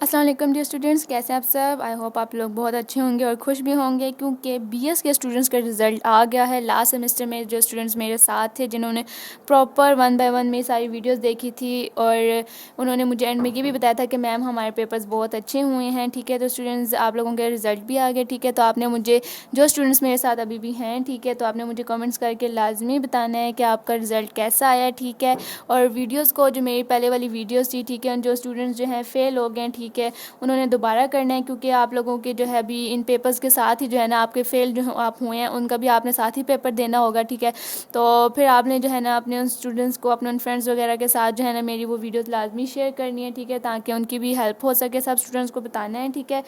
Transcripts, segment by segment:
अस्सलाम वालेकुम dear students, कैसे हैं आप सब। आई होप आप लोग बहुत अच्छे होंगे और खुश भी होंगे क्योंकि बीएस के स्टूडेंट्स का रिज़ल्ट आ गया है। लास्ट सेमेस्टर में जो स्टूडेंट्स मेरे साथ थे जिन्होंने प्रॉपर 1 बाय 1 में सारी वीडियोस देखी थी और उन्होंने मुझे एंड में ये भी बताया था कि मैम हमारे पेपर्स बहुत अच्छे हुए हैं। ठीक है, तो स्टूडेंट्स आप लोगों के रिज़ल्ट भी आ गए। ठीक है, तो आपने मुझे जो स्टूडेंट्स मेरे साथ अभी भी हैं, ठीक है, तो आपने मुझे कमेंट्स करके लाजमी बताना है कि आपका रिज़ल्ट कैसा आया। ठीक है, और वीडियोज़ को जो मेरी पहले वाली वीडियोज़ थी, ठीक है, जो स्टूडेंट्स जो हैं फ़ेल हो गए, ठीक है, उन्होंने दोबारा करना है क्योंकि आप लोगों के जो है अभी इन पेपर्स के साथ ही जो है ना आपके फेल जो आप हुए हैं उनका भी आपने साथ ही पेपर देना होगा। ठीक है, तो फिर आपने जो है ना अपने उन स्टूडेंट्स को अपने उन फ्रेंड्स वगैरह के साथ जो है ना मेरी वो वीडियोस लाजमी शेयर करनी है। ठीक है, ताकि उनकी भी हेल्प हो सके, सब स्टूडेंट्स को बताना है। ठीक है,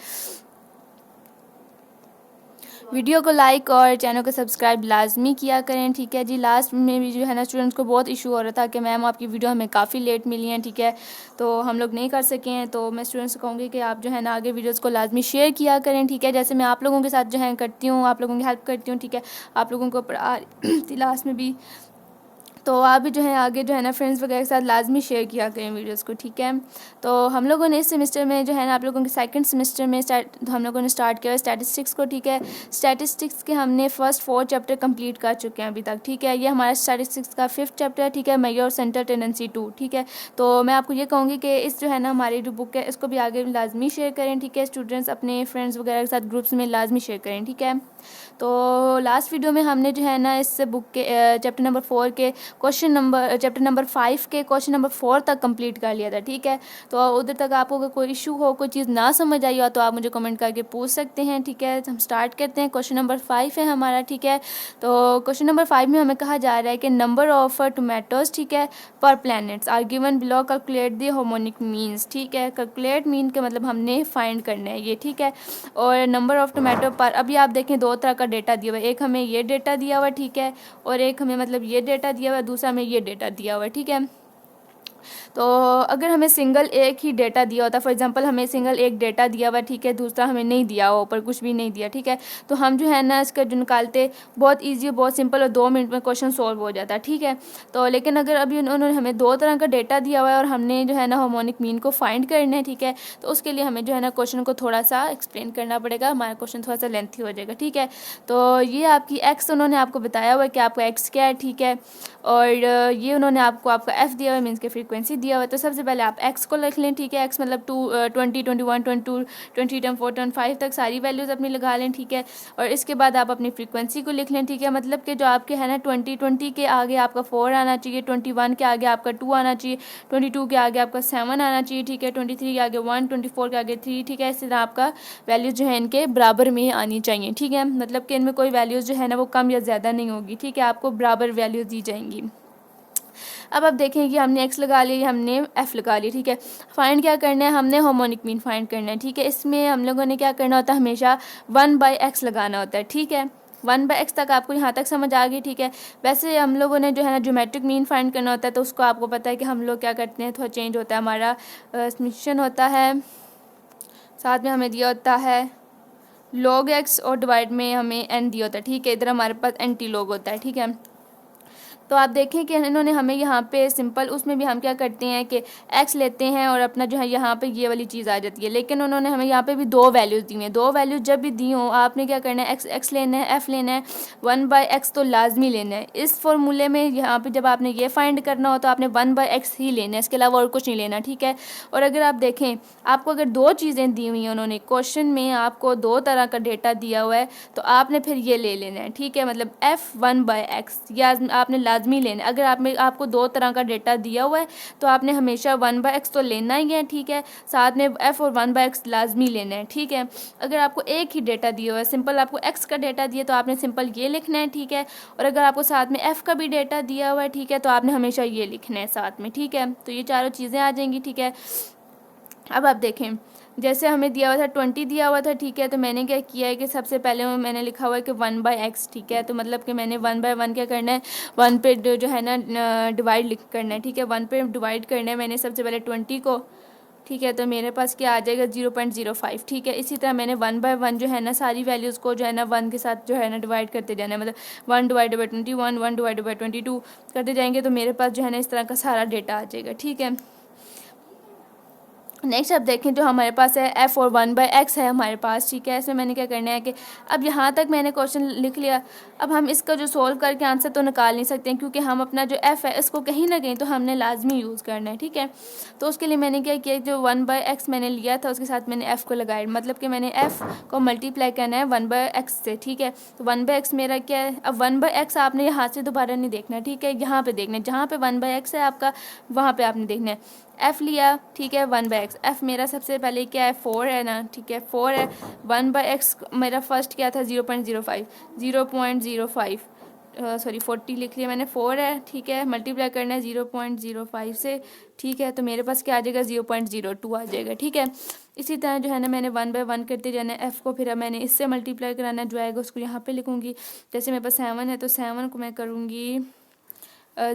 वीडियो को लाइक और चैनल को सब्सक्राइब लाजमी किया करें। ठीक है जी, लास्ट में भी जो है ना स्टूडेंट्स को बहुत इशू हो रहा था कि मैम आपकी वीडियो हमें काफ़ी लेट मिली है। ठीक है, तो हम लोग नहीं कर सके हैं, तो मैं स्टूडेंट्स को कहूँगी कि आप जो है ना आगे वीडियोस को लाजमी शेयर किया करें। ठीक है, जैसे मैं आप लोगों के साथ जो है करती हूँ, आप लोगों की हेल्प करती हूँ। ठीक है, आप लोगों को पढ़ा लास्ट में भी, तो आप भी जो है आगे जो है ना फ्रेंड्स वगैरह के साथ लाजमी शेयर किया करें वीडियोस को। ठीक है, तो हम लोगों ने इस सेमेस्टर में जो है ना आप लोगों के सेकंड सेमेस्टर में हम लोगों ने स्टार्ट किया स्टैटिस्टिक्स को। ठीक है, स्टैटिस्टिक्स के हमने फर्स्ट 4 चैप्टर कंप्लीट कर चुके हैं अभी तक। ठीक है, ये हमारा स्टैटिस्टिक्स का 5th चैप्टर है। ठीक है, मेजर सेंटर टेंडेंसी 2। ठीक है, तो मैं आपको ये कहूँगी कि इस जो है ना हमारी जो बुक है इसको भी आगे लाजमी शेयर करें। ठीक है, स्टूडेंट्स अपने फ्रेंड्स वगैरह के साथ ग्रुप्स में लाजमी शेयर करें। ठीक है, तो लास्ट वीडियो में हमने जो है ना इस बुक के चैप्टर नंबर 4 के चैप्टर नंबर 5 के क्वेश्चन नंबर 4 तक कंप्लीट कर लिया था। ठीक है, तो उधर तक आपको अगर कोई इशू हो, कोई चीज़ ना समझ आई हो तो आप मुझे कमेंट करके पूछ सकते हैं। ठीक है, हम स्टार्ट करते हैं। क्वेश्चन नंबर 5 है हमारा। ठीक है, तो क्वेश्चन नंबर 5 में हमें कहा जा रहा है कि नंबर ऑफ टोमेटोज, ठीक है, पर planets are given below, calculate the harmonic means. ठीक है, कैलकुलेट मीन के मतलब हमने फाइंड करना है ये। ठीक है, और नंबर ऑफ टोमेटो पर अभी आप देखें दो तरह का डेटा दिया हुआ है, एक हमें ये डेटा दिया हुआ है। ठीक है, और एक हमें मतलब ये डेटा दिया हुआ है, दूसरा हमें ये डेटा दिया हुआ है। ठीक है, तो अगर हमें सिंगल एक ही डेटा दिया होता, फॉर एग्जांपल हमें सिंगल एक डेटा दिया हुआ, ठीक है, दूसरा हमें नहीं दिया हो, ऊपर कुछ भी नहीं दिया, ठीक है, तो हम जो है ना इसका जो निकालते बहुत ईजी, बहुत सिंपल और 2 मिनट में क्वेश्चन सॉल्व हो जाता है। ठीक है, तो लेकिन अगर अभी उन्होंने हमें 2 तरह का डेटा दिया हुआ है और हमने जो है ना हार्मोनिक मीन को फाइंड करना है। ठीक है, तो उसके लिए हमें जो है ना क्वेश्चन को थोड़ा सा एक्सप्लेन करना पड़ेगा, हमारा क्वेश्चन थोड़ा सा लेंथी हो जाएगा। ठीक है, तो ये आपकी एक्स उन्होंने आपको बताया हुआ है कि आपका एक्स क्या है। ठीक है, और ये उन्होंने आपका एफ दिया हुआ है, मीन्स के फ्रीक्वेंसी दिया हुआ है। तो सबसे पहले आप एक्स को लिख लें। ठीक है, एक्स मतलब 20, 21, 22, 20, 24, 25 तक सारी वैल्यूज़ अपनी लगा लें। ठीक है, और इसके बाद आप अपनी फ्रीक्वेंसी को लिख लें। ठीक है, मतलब कि जो आपके है ना 20 के आगे आपका 4 आना चाहिए, 21 के आगे आपका 2 आना चाहिए, 22 के आगे आपका 7 आना चाहिए। ठीक है, 23 के आगे 1, 24 के आगे 3। ठीक है, इस तरह आपका वैल्यूज़ जो है इनके बराबर में आनी चाहिए। ठीक है, मतलब कि इनमें कोई वैल्यूज़ जो है ना वो कम या ज़्यादा नहीं होगी। ठीक है, आपको बराबर वैल्यूज़ दी जाएंगी। अब आप देखें कि हमने एक्स लगा लिया, हमने एफ़ लगा लिया। ठीक है, फाइंड क्या करना है, हमने हार्मोनिक मीन फाइंड करना है। ठीक है, इसमें हम लोगों ने क्या करना होता है, हमेशा 1/x लगाना होता है। ठीक है, 1/x तक आपको यहाँ तक समझ आ गई। ठीक है, वैसे हम लोगों ने जो है ना ज्योमेट्रिक मीन फाइंड करना होता है, तो उसको आपको पता है कि हम लोग क्या करते हैं, थोड़ा चेंज होता है हमारा समीशन होता है, साथ में हमें दिया होता है log x और डिवाइड में हमें n दिया होता है। ठीक है, इधर हमारे पास एंटी log होता है। ठीक है, तो आप देखें कि इन्होंने हमें यहाँ पे सिंपल, उसमें भी हम क्या करते हैं कि x लेते हैं और अपना जो है यहाँ पे ये वाली चीज़ आ जाती है, लेकिन उन्होंने हमें यहाँ पे भी 2 वैल्यूज़ दी हैं। 2 वैल्यूज़ जब भी दी हों आपने क्या करना है, x लेना है, f लेना है, 1/x तो लाजमी लेना है। इस फॉर्मूले में यहाँ पे जब आपने ये फाइंड करना हो तो आपने 1/x ही लेना है, इसके अलावा और कुछ नहीं लेना। ठीक है, और अगर आप देखें आपको अगर 2 चीज़ें दी हुई हैं, उन्होंने क्वेश्चन में आपको 2 तरह का डेटा दिया हुआ है, तो आपने फिर ये ले लेना है। ठीक है, मतलब f 1/x या आपने लाजमी लेना है। अगर आपको 2 तरह का डेटा दिया हुआ है तो आपने हमेशा 1/x तो लेना ही है। ठीक है, साथ में f और 1/x लाजमी लेना है। ठीक है, अगर आपको एक ही डेटा दिया हुआ है, सिंपल आपको x का डेटा दिया तो आपने सिंपल ये लिखना है। ठीक है, और अगर आपको साथ में f का भी डेटा दिया हुआ है, ठीक है, तो आपने हमेशा ये लिखना है साथ में। ठीक है, तो ये चारों चीज़ें आ जाएंगी। ठीक है, अब आप देखें जैसे हमें दिया हुआ था 20 दिया हुआ था। ठीक है, तो मैंने क्या किया है कि सबसे पहले मैंने लिखा हुआ है कि 1/x। ठीक है, तो मतलब कि मैंने 1/1 क्या करना है, 1 पे जो है ना डिवाइड करना है। ठीक है, 1 पे डिवाइड करना है मैंने सबसे पहले 20 को। ठीक है, तो मेरे पास क्या आ जाएगा 0.05। ठीक है, इसी तरह मैंने 1/1 जो है ना सारी वैल्यूज़ को जो है ना 1 के साथ जो है ना डिवाइड करते जाना है, मतलब 1/21, 1/22 करते जाएंगे तो मेरे पास जो है ना इस तरह का सारा डेटा आ जाएगा। ठीक है, नेक्स्ट अब देखें जो हमारे पास है f और 1/x है हमारे पास, ठीक है। इसमें मैंने क्या करना है कि अब यहाँ तक मैंने क्वेश्चन लिख लिया। अब हम इसका जो सोल्व करके आंसर तो निकाल नहीं सकते हैं, क्योंकि हम अपना जो f है इसको कहीं ना कहीं तो हमने लाजमी यूज़ करना है, ठीक है। तो उसके लिए मैंने क्या किया, जो 1/x मैंने लिया था उसके साथ मैंने f को लगाया, मतलब कि मैंने f को मल्टीप्लाई करना है 1/x से, ठीक है। तो 1/x मेरा क्या है, अब 1/x आपने यहाँ से दोबारा नहीं देखना, ठीक है, यहाँ पे देखना है, जहाँ पे 1/x है आपका वहाँ पे आपने देखना है। f लिया, ठीक है, 1/x, f मेरा सबसे पहले क्या है 4 है ना, ठीक है, 4 है। 1/x मेरा फर्स्ट क्या था 0.05 सॉरी 40 लिख लिया मैंने, 4 है, ठीक है, मल्टीप्लाई करना है 0.05 से, ठीक है। तो मेरे पास क्या आ जाएगा 0.02 आ जाएगा, ठीक है। इसी तरह जो है ना मैंने 1/1 करते जाना है f को, फिर अब मैंने इससे मल्टीप्लाई कराना जो आएगा उसको यहाँ पे लिखूँगी। जैसे मेरे पास 7 है तो 7 को मैं करूँगी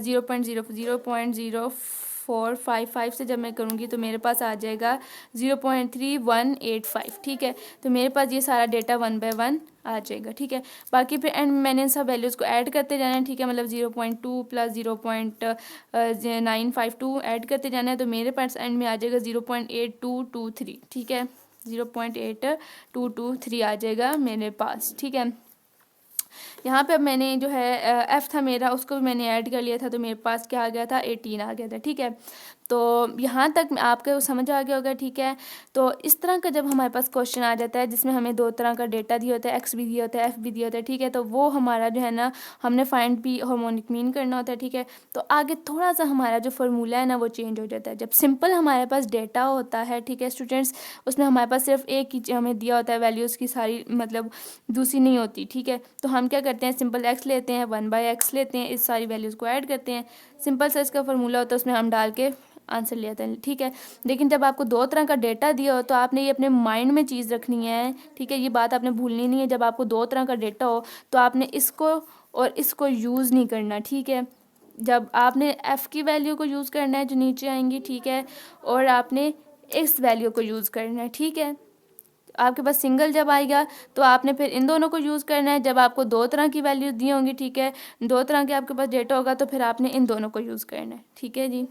0.0455 से जब मैं करूँगी तो मेरे पास आ जाएगा 0.3185, ठीक है। तो मेरे पास ये सारा डेटा 1/1 आ जाएगा, ठीक है। बाकी फिर एंड मैंने इन सब वैल्यूज़ को ऐड करते जाना है, ठीक है, मतलब 0.2 प्लस 0.952 ऐड करते जाना है, तो मेरे पास एंड में आ जाएगा 0.8223, ठीक है, 0.8223 आ जाएगा मेरे पास, ठीक है। यहाँ पे अब मैंने जो है f था मेरा उसको मैंने ऐड कर लिया था, तो मेरे पास क्या आ गया था 18 आ गया था, ठीक है। तो यहाँ तक आपको समझ आ गया होगा, ठीक है। तो इस तरह का जब हमारे पास क्वेश्चन आ जाता है जिसमें हमें दो तरह का डेटा दिया होता है, x भी दिया होता है, f भी दिया होता है, ठीक है, तो वो हमारा जो है ना हमने फाइंड भी हार्मोनिक मीन करना होता है, ठीक है। तो आगे थोड़ा सा हमारा जो फार्मूला है ना वो चेंज हो जाता है। जब सिंपल हमारे पास डेटा होता है, ठीक है स्टूडेंट्स, उसमें हमारे पास सिर्फ एक ही हमें दिया होता है, वैल्यूज़ की सारी मतलब दूसरी नहीं होती, ठीक है। तो हम क्या करते हैं, सिंपल x लेते हैं, 1/x लेते हैं, इस सारी वैल्यूज़ को ऐड करते हैं, सिंपल सा इसका फार्मूला होता है, उसमें हम डाल के आंसर ले आते हैं, ठीक है। लेकिन जब आपको दो तरह का डेटा दिया हो तो आपने ये अपने माइंड में चीज़ रखनी है, ठीक है, ये बात आपने भूलनी नहीं है। जब आपको दो तरह का डेटा हो तो आपने इसको और इसको यूज़ नहीं करना, ठीक है। जब आपने f की वैल्यू को यूज़ करना है जो नीचे आएंगी, ठीक है, और आपने इस वैल्यू को यूज़ करना है, ठीक है। आपके पास सिंगल जब आएगा तो आपने फिर इन दोनों को यूज़ करना है। जब आपको दो तरह की वैल्यूज दी होंगी, ठीक है, दो तरह के आपके पास डेटा होगा तो फिर आपने इन दोनों को यूज़ करना है, ठीक है जी।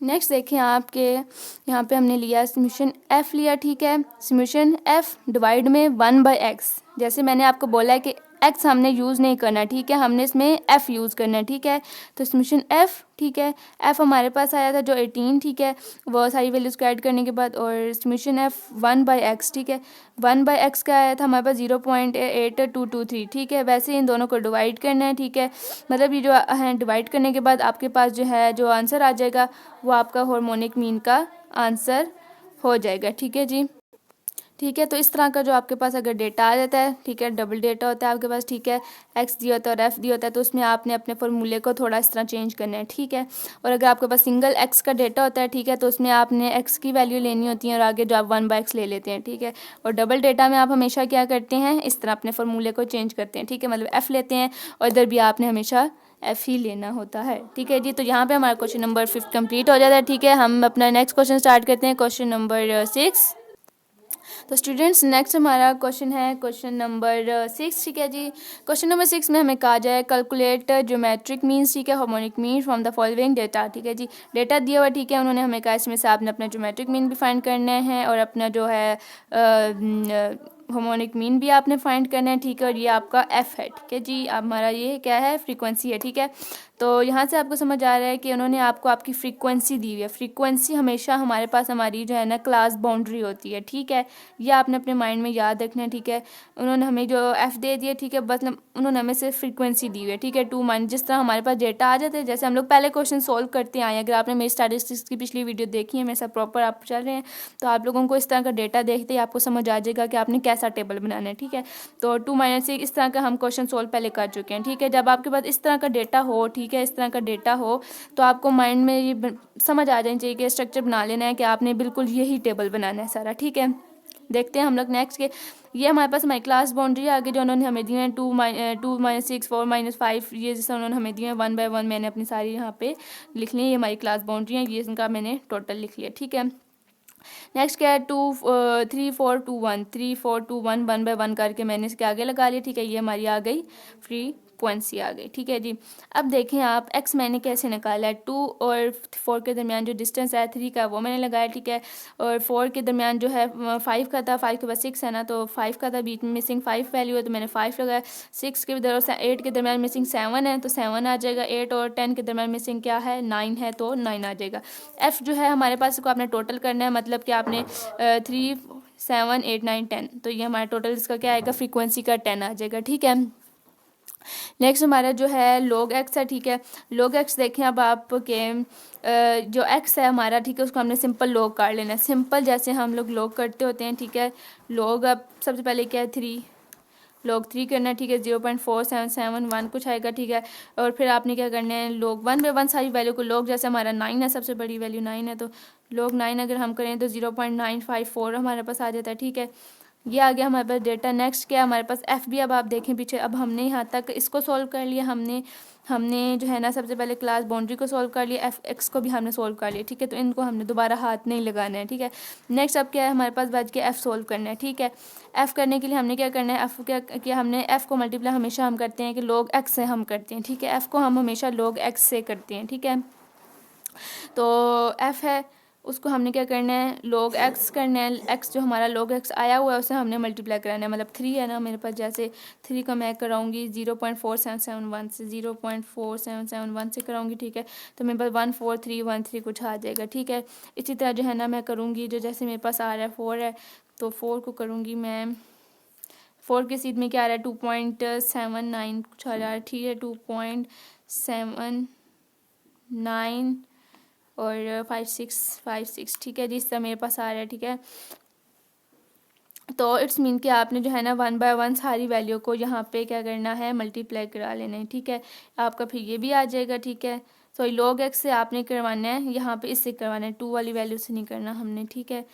नेक्स्ट देखें आपके यहाँ पे हमने लिया समीशन f लिया, ठीक है, समीशन f डिवाइड में 1/x। जैसे मैंने आपको बोला है कि x हमने यूज़ नहीं करना, ठीक है, हमने इसमें f यूज़ करना है, ठीक है। तो समीशन f, ठीक है, f हमारे पास आया था जो 18, ठीक है, वो सारी वैल्यूज़ को ऐड करने के बाद, और समीशन f 1/x, ठीक है, 1/x का आया था हमारे पास 0.8223, ठीक है। वैसे ही इन दोनों को डिवाइड करना है, ठीक है, मतलब ये जो है डिवाइड करने के बाद आपके पास जो है जो आंसर आ जाएगा वो आपका हार्मोनिक मीन का आंसर हो जाएगा, ठीक है जी। ठीक है, तो इस तरह का जो आपके पास अगर डेटा आ जाता है, ठीक है, डबल डेटा होता है आपके पास, ठीक है, एक्स दिया होता है और एफ दिया होता है, तो उसमें आपने अपने फॉर्मूले को थोड़ा इस तरह चेंज करना है, ठीक है। और अगर आपके पास सिंगल एक्स का डेटा होता है, ठीक है, तो उसमें आपने एक्स की वैल्यू लेनी होती है और आगे जो आप 1/x ले लेते हैं, ठीक है। और डबल डेटा में आप हमेशा क्या करते हैं, इस तरह अपने फॉर्मूले को चेंज करते हैं, ठीक है, मतलब एफ लेते हैं और इधर भी आपने हमेशा एफ ही लेना होता है, ठीक है जी। तो यहाँ पे हमारा क्वेश्चन नंबर 5 कंप्लीट हो जाता है, ठीक है। हम अपना नेक्स्ट क्वेश्चन स्टार्ट करते हैं, क्वेश्चन नंबर 6। तो स्टूडेंट्स नेक्स्ट हमारा क्वेश्चन है क्वेश्चन नंबर 6, ठीक है जी। क्वेश्चन नंबर 6 में हमें कहा जाए कैलकुलेट ज्योमेट्रिक मीन्स, ठीक है, harmonic mean from the following data, ठीक है जी। डेटा दिया हुआ, ठीक है, उन्होंने हमें कहा इसमें से आपने अपना ज्योमेट्रिक मीन भी फाइंड करना है और अपना जो है हार्मोनिक मीन भी आपने फाइंड करना है, ठीक है। और ये आपका एफ है, ठीक है जी, हमारा ये क्या है, फ्रीक्वेंसी है, ठीक है। तो यहाँ से आपको समझ आ रहा है कि उन्होंने आपको आपकी फ्रीक्वेंसी दी हुई है। फ्रीक्वेंसी हमेशा हमारे पास हमारी जो है ना क्लास बाउंड्री होती है, ठीक है, ये आपने अपने माइंड में याद रखना है, ठीक है। उन्होंने हमें जो एफ दे दिया, ठीक है, बस उन्होंने हमें सिर्फ फ्रीक्वेंसी दी हुई है, ठीक है। 2 जिस तरह हमारे पास डेटा आ जाते हैं, जैसे हम लोग पहले क्वेश्चन सोल्व करते आए हैं, अगर आपने मेरी स्टैटिस्टिक्स की पिछली वीडियो देखी है, मेरे साथ प्रॉपर आप चल रहे हैं, तो आप लोगों को इस तरह का डेटा देखते ही आपको समझ आ जाएगा कि आपने कैसा टेबल बनाना है, ठीक है। तो 2 इस तरह का हम क्वेश्चन सोल्व पहले कर चुके हैं, ठीक है। जब आपके पास इस तरह का डेटा हो, ठीक है, इस तरह का डेटा हो, तो आपको माइंड में ये समझ आ जानी चाहिए कि स्ट्रक्चर बना लेना है कि आपने बिल्कुल यही टेबल बनाना है सारा, ठीक है। देखते हैं हम लोग नेक्स्ट के, ये हमारे पास हमारी क्लास बाउंड्री है। आगे जो उन्होंने हमें दिए हैं 2 -6 4 -5, ये जैसे उन्होंने हमें दिए हैं 1/1 मैंने अपनी सारी यहाँ पे लिख ली है। ये हमारी क्लास बाउंड्री है, ये इनका मैंने टोटल लिख लिया, ठीक है। नेक्स्ट क्या है 2 3 4 2 1 3 4 2 1 1/1 करके मैंने इसके आगे लगा लिया, ठीक है, ये हमारी आ गई फ्रीक्वेंसी, फ्रीक्वेंसी आ गई। ठीक है जी। अब देखें आप एक्स मैंने कैसे निकाला है, 2 और 4 के दरमियान जो डिस्टेंस है 3 का वो मैंने लगाया। ठीक है, और 4 के दरमियान जो है 5 का था, 5 के बाद 6 है ना, तो 5 का था, बीच में मिसिंग 5 वैल्यू है तो मैंने 5 लगाया। 6 के दर से 8 के दरमियान मिसिंग 7 है तो 7 आ जाएगा। 8 और 10 के दरमियान मिसिंग क्या है, 9 है तो 9 आ जाएगा। एफ़ जो है हमारे पास इसको आपने टोटल करना है, मतलब कि आपने 3 7 8 9 10, तो ये हमारा टोटल इसका क्या आएगा, फ्रीक्वेंसी का 10 आ जाएगा। ठीक है, नेक्स्ट हमारा जो है लॉग एक्स है। ठीक है, लॉग एक्स देखें अब आप के जो एक्स है हमारा, ठीक है, उसको हमने सिंपल लॉग कर लेना है। सिंपल जैसे हम लोग लॉग करते होते हैं। ठीक है, लॉग अब सबसे पहले क्या है, 3 लॉग 3 करना है। ठीक है, 0.4771 कुछ आएगा। ठीक है, और फिर आपने क्या करना है, लॉग 1/1 सारी वैल्यू को, लॉग जैसे हमारा 9 है, सबसे बड़ी वैल्यू 9 है तो लॉग 9 अगर हम करें तो 0.954 हमारे पास आ जाता है। ठीक है, ये आ गया हमारे पास डेटा। नेक्स्ट क्या हमारे पास एफ भी, अब आप देखें पीछे, अब हमने यहाँ तक इसको सॉल्व कर लिया, हमने जो है ना सबसे पहले क्लास बाउंड्री को सॉल्व कर लिया, एफ एक्स को भी हमने सॉल्व कर लिया। ठीक है, तो इनको हमने दोबारा हाथ नहीं लगाना है। ठीक है, नेक्स्ट अब क्या है हमारे पास बच गया एफ़ सॉल्व करना है। ठीक है, एफ़ करने के लिए हमने क्या करना है, एफ़ क्या किया हमने, एफ़ को मल्टीप्लाई हमेशा हम करते हैं कि लॉग एक्स से हम करते हैं। ठीक है, एफ़ को हम हमेशा लॉग एक्स से करते हैं। ठीक है, तो एफ़ है उसको हमने क्या करना है, लॉग एक्स करना है। एक्स जो हमारा लॉग एक्स आया हुआ है उसे हमने मल्टीप्लाई कराना है, मतलब 3 है ना मेरे पास, जैसे 3 का मैं कराऊंगी 0.4771 से, 0.4771 से कराऊंगी। ठीक है, तो मेरे पास 14313 कुछ आ जाएगा। ठीक है, इसी तरह जो है ना मैं करूँगी, जो जैसे मेरे पास आ रहा है 4 है तो 4 को करूँगी मैं, 4 के सीध में क्या आ रहा है, 2.79 कुछ आ रहा है। ठीक है, 2.79 और 5656। ठीक है जी, इस तरह मेरे पास आ रहा है। ठीक है, तो इट्स मीन कि आपने जो है ना 1/1 सारी वैल्यू को यहाँ पे क्या करना है, मल्टीप्लाई करा लेना है। ठीक है, आपका फिर ये भी आ जाएगा। ठीक है, सॉरी लॉग एक्स से आपने करवाना है, यहाँ पे इससे करवाना है, 2 वाली वैल्यू से नहीं करना हमने। ठीक है,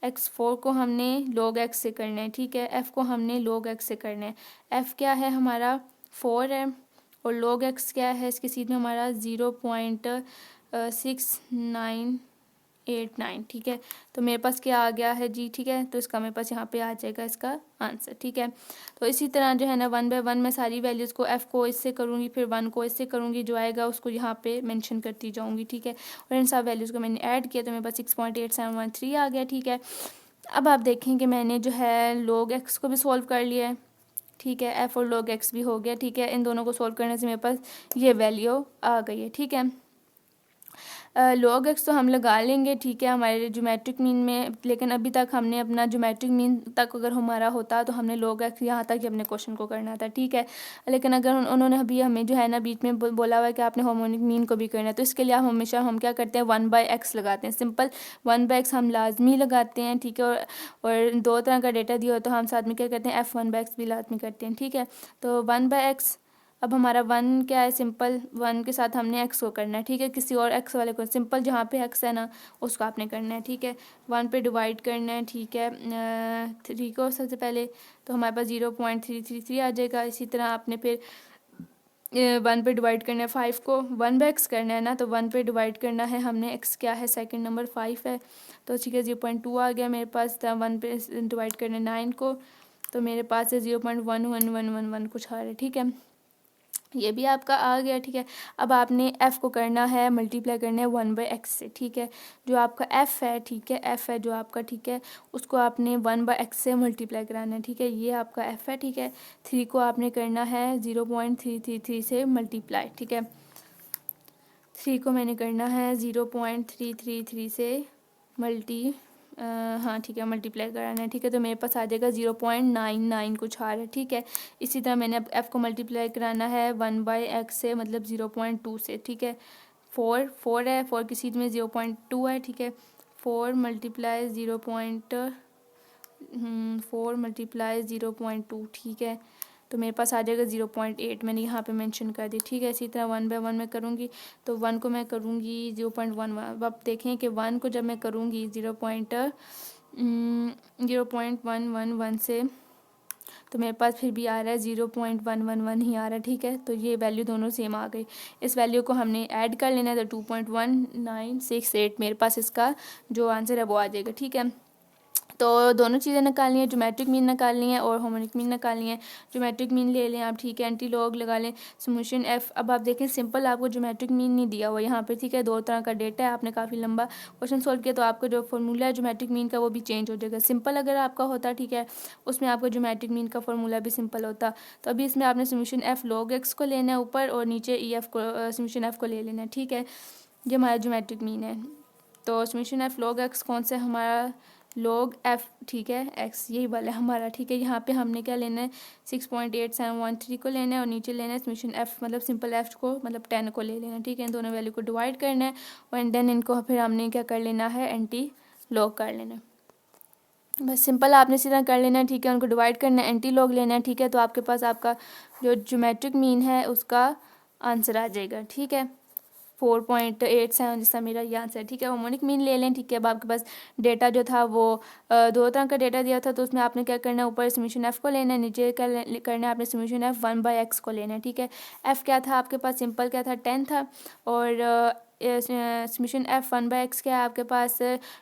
x4 को हमने लॉग एक्स से करना है। ठीक है, f को हमने लॉग एक्स से करना है। f क्या है हमारा 4 है और लॉग एक्स क्या है, इसके सीध में हमारा 0.6989। ठीक है, तो मेरे पास क्या आ गया है जी। ठीक है, तो इसका मेरे पास यहाँ पे आ जाएगा इसका आंसर। ठीक है, तो इसी तरह जो है ना 1/1 मैं सारी वैल्यूज़ को, एफ़ को इससे करूँगी, फिर 1 को इससे करूँगी, जो आएगा उसको यहाँ पे मेंशन करती जाऊँगी। ठीक है, और इन सब वैल्यूज़ को मैंने ऐड किया तो मेरे पास 6.8713 आ गया। ठीक है, अब आप देखें कि मैंने जो है लॉग एक्स को भी सॉल्व कर लिया है। ठीक है, एफ़ और लॉग एक्स भी हो गया। ठीक है, इन दोनों को सॉल्व करने से मेरे पास ये वैल्यू आ गई है। ठीक है, लॉग एक्स तो हम लगा लेंगे। ठीक है, हमारे ज्योमेट्रिक मीन में, लेकिन अभी तक हमने अपना ज्योमेट्रिक मीन तक अगर हमारा होता तो हमने लॉग एक्स यहाँ तक ही अपने क्वेश्चन को करना था। ठीक है, लेकिन अगर उन्होंने अभी हमें जो है ना बीच में बोला हुआ है कि आपने हार्मोनिक मीन को भी करना है, तो इसके लिए हमेशा हम क्या करते हैं, 1/x लगाते हैं। सिंपल 1/x हम लाजमी लगाते हैं। ठीक है, और 2 तरह का डेटा दिया हो तो हम साथ में क्या करते हैं, f1/x भी लाजमी करते हैं। ठीक है, तो 1/x, अब हमारा 1 क्या है, सिंपल 1 के साथ हमने x को करना है। ठीक है, किसी और x वाले को, सिंपल जहाँ पे x है ना उसको आपने करना है। ठीक है, 1 पे डिवाइड करना है। ठीक है, 3 को सबसे पहले, तो हमारे पास 0.333 आ जाएगा। इसी तरह आपने फिर 1 पे डिवाइड करना है 5 को, 1/x करना है ना, तो 1 पे डिवाइड करना है हमने, x क्या है सेकंड नंबर 5 है, तो ठीक है 0.2 आ गया मेरे पास। 1 पे डिवाइड करना है 9 को, तो मेरे पास है 0.11111 कुछ आ रहा है। ठीक है, ये भी आपका आ गया। ठीक है, अब आपने f को करना है, मल्टीप्लाई करना है 1/x से। ठीक है, जो आपका f है, ठीक है, f है जो आपका, ठीक है, उसको आपने 1/x से मल्टीप्लाई कराना है। ठीक है, ये आपका f है। ठीक है, 3 को आपने करना है 0.333 से मल्टीप्लाई। ठीक है, 3 को मैंने करना है 0.333 से मल्टी हाँ ठीक है, मल्टीप्लाई कराना है। ठीक है, तो मेरे पास आ जाएगा 0.99 कुछ आ रहा है। ठीक है, इसी तरह मैंने अब f को मल्टीप्लाई कराना है 1/x से, मतलब 0.2 से। ठीक है, 4 है, 4 की सीध में 0.2 है। ठीक है, 4 मल्टीप्लाई 0.2। ठीक है, तो मेरे पास आ जाएगा 0.8, मैंने यहाँ पे मेंशन कर दी। ठीक है, इसी तरह 1/1 में करूँगी तो 1 को मैं करूँगी 0.11। अब देखें कि 1 को जब मैं करूँगी 0.111 से, तो मेरे पास फिर भी आ रहा है 0.111 ही आ रहा है। ठीक है, तो ये वैल्यू दोनों सेम आ गई। इस वैल्यू को हमने ऐड कर लेना है, तो 2.1968 मेरे पास इसका जो आंसर है वो आ जाएगा। ठीक है, तो दोनों चीज़ें निकालनी है, ज्योमेट्रिक मीन निकालनी है और हार्मोनिक मीन निकालनी है। ज्योमेट्रिक मीन ले लें आप, ठीक है, एंटी लॉग लगा लें, समेशन एफ। अब आप देखें सिंपल आपको ज्योमेट्रिक मीन नहीं दिया हुआ यहाँ पे, ठीक है, दो तरह का डेटा है, आपने काफ़ी लंबा क्वेश्चन सॉल्व किया तो आपका जो फॉर्मूला है ज्योमेट्रिक मीन का वो भी चेंज हो जाएगा। सिंपल अगर आपका होता, ठीक है, उसमें आपका ज्योमेट्रिक मीन का फॉर्मूला भी सिंपल होता। तो अभी इसमें आपने समेशन एफ लॉग एक्स को लेना है ऊपर और नीचे ई एफ को, समेशन एफ को ले लेना है, ठीक है, ये हमारा ज्योमेट्रिक मीन है। तो समेशन एफ लॉग एक्स कौन सा हमारा, लॉग एफ, ठीक है, एक्स यही वाला है हमारा, ठीक है। यहाँ पे हमने क्या लेना है, 6.8713 को लेना है और नीचे लेना है समेशन एफ मतलब सिंपल एफ को मतलब 10 को ले लेना है, ठीक है। इन दोनों वैल्यू को डिवाइड करना है और देन इनको फिर हमने क्या कर लेना है, एंटी लॉग कर लेना है। बस सिंपल आपने सीधा कर लेना है, ठीक है, उनको डिवाइड करना है, एंटी लॉग लेना है, ठीक है। तो आपके पास आपका जो ज्योमेट्रिक मीन है उसका आंसर आ जाएगा, ठीक है, 4.87 जैसा मेरा ये आंसर, ठीक है। हार्मोनिक मीन ले लें, ठीक है। अब आपके पास डेटा जो था वो दो तरह का डेटा दिया था, तो उसमें आपने क्या करना है, ऊपर समेशन एफ को लेना है, नीचे क्या करना है आपने समेशन एफ 1/x को लेना है, ठीक है। एफ क्या था आपके पास, सिंपल क्या था, 10 था और समेशन एफ 1/x क्या है आपके पास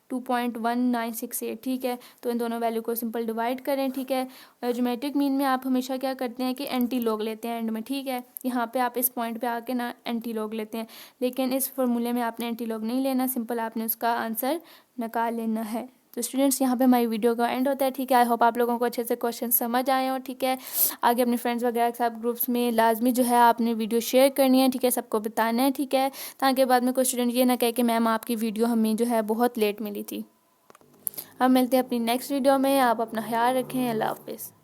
2.1968, ठीक है। तो इन दोनों वैल्यू को सिंपल डिवाइड करें, ठीक है। ज्योमेट्रिक मीन में आप हमेशा क्या करते हैं कि एंटी लॉग लेते हैं एंड में, ठीक है। यहाँ पे आप इस पॉइंट पे आके ना एंटी लॉग लेते हैं, लेकिन इस फॉर्मूले में आपने एंटी लॉग नहीं लेना, सिंपल आपने उसका आंसर निकाल लेना है। तो स्टूडेंट्स यहाँ पे हमारी वीडियो का एंड होता है, ठीक है। आई होप आप लोगों को अच्छे से क्वेश्चन समझ आए हो, ठीक है। आगे अपने फ्रेंड्स वगैरह के साथ ग्रुप्स में लाजमी जो है आपने वीडियो शेयर करनी है, ठीक है, सबको बताना है, ठीक है, ताकि बाद में कोई स्टूडेंट ये ना कहे कि मैम आपकी वीडियो हमें जो है बहुत लेट मिली थी। अब मिलते हैं अपनी नेक्स्ट वीडियो में, आप अपना ख्याल रखें, अल्लाह हाफिज़।